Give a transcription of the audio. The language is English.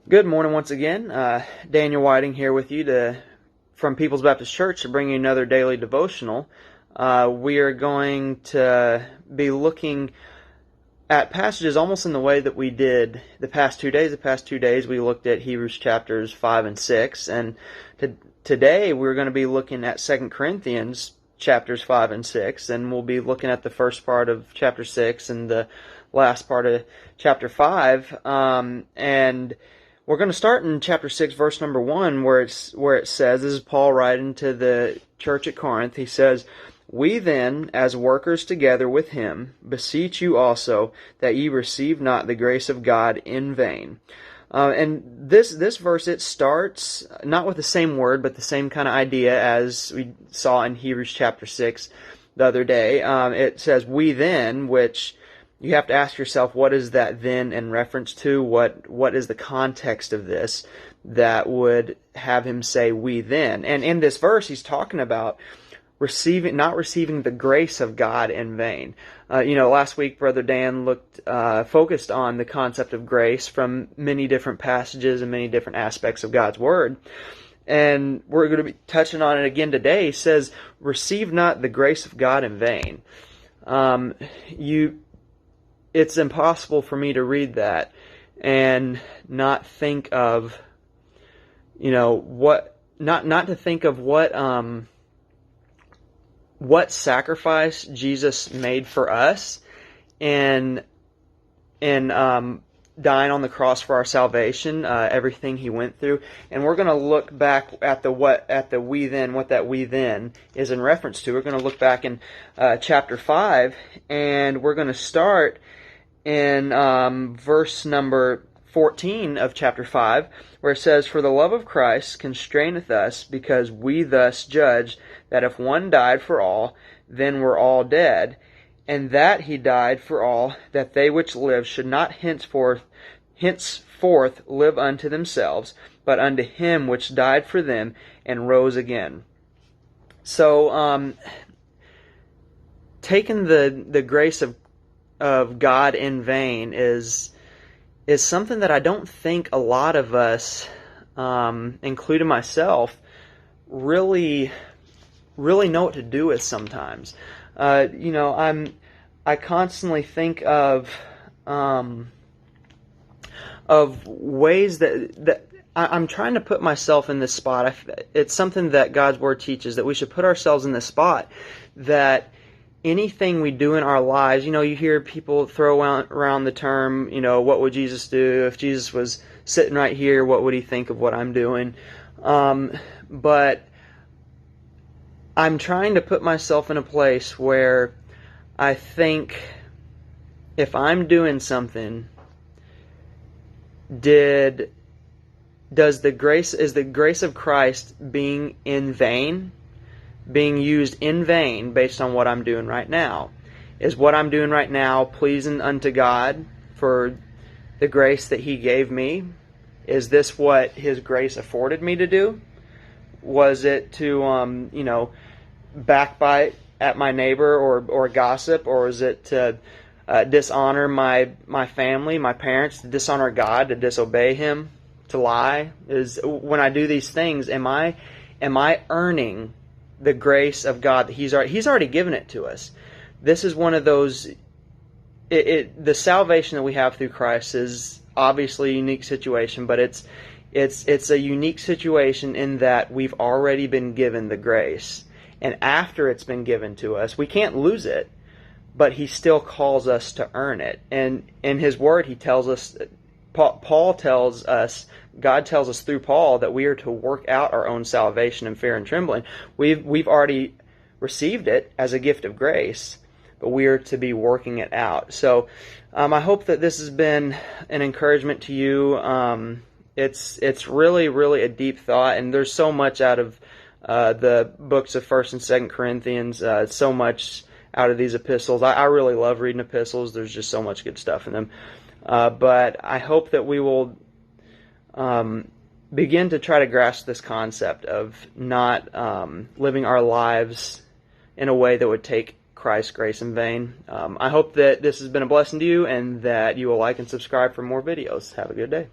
Good morning once again. Daniel Whiting here with you from People's Baptist Church to bring you another daily devotional. We are going to be looking at passages almost in the way that we did the past 2 days. The past 2 days we looked at Hebrews chapters 5 and 6, and today we're going to be looking at 2 Corinthians chapters 5 and 6, and we'll be looking at the first part of chapter 6 and the last part of chapter 5, and we're going to start in chapter 6, verse number 1, where it says, this is Paul writing to the church at Corinth. He says, "We then, as workers together with him, beseech you also that ye receive not the grace of God in vain." And this verse, it starts not with the same word, but the same kind of idea as we saw in Hebrews chapter 6 the other day. It says, "We then," which you have to ask yourself, what is that then in reference to? What is the context of this that would have him say "we then"? And in this verse, he's talking about not receiving the grace of God in vain. Last week, Brother Dan focused on the concept of grace from many different passages and many different aspects of God's Word. And we're going to be touching on it again today. He says, "Receive not the grace of God in vain." It's impossible for me to read that and not think of, what sacrifice Jesus made for us and dying on the cross for our salvation, everything he went through. And we're going to look back at what that "we then" is in reference to. We're going to look back in chapter 5, and we're going to start in verse number 14 of chapter 5, where it says, "For the love of Christ constraineth us, because we thus judge that if one died for all, then we're all dead, and that he died for all, that they which live should not henceforth live unto themselves, but unto him which died for them and rose again." So, taking the grace of God in vain is something that I don't think a lot of us, including myself, really know what to do with sometimes. I constantly think of ways that I'm trying to put myself in this spot. It's something that God's Word teaches, that we should put ourselves in this spot, that anything we do in our lives, you hear people throw around the term, what would Jesus do? If Jesus was sitting right here, what would he think of what I'm doing? But I'm trying to put myself in a place where I think, if I'm doing something, is the grace of Christ being in vain? Being used in vain based on what I'm doing right now? Is what I'm doing right now pleasing unto God for the grace that he gave me? Is this what his grace afforded me to do? Was it to backbite at my neighbor or gossip, or is it to dishonor my family, my parents, to dishonor God, to disobey him, to lie? When I do these things, am I earning the grace of God that He's already given it to us? This is one of those. The salvation that we have through Christ is obviously a unique situation, but it's a unique situation in that we've already been given the grace, and after it's been given to us, we can't lose it, but He still calls us to earn it. And in His Word, He tells us. Paul tells us, God tells us through Paul, that we are to work out our own salvation in fear and trembling. We've already received it as a gift of grace, but we are to be working it out. So I hope that this has been an encouragement to you. It's really, really a deep thought, and there's so much out of the books of 1st and 2nd Corinthians, so much out of these epistles. I really love reading epistles. There's just so much good stuff in them. But I hope that we will begin to try to grasp this concept of not living our lives in a way that would take Christ's grace in vain. I hope that this has been a blessing to you, and that you will like and subscribe for more videos. Have a good day.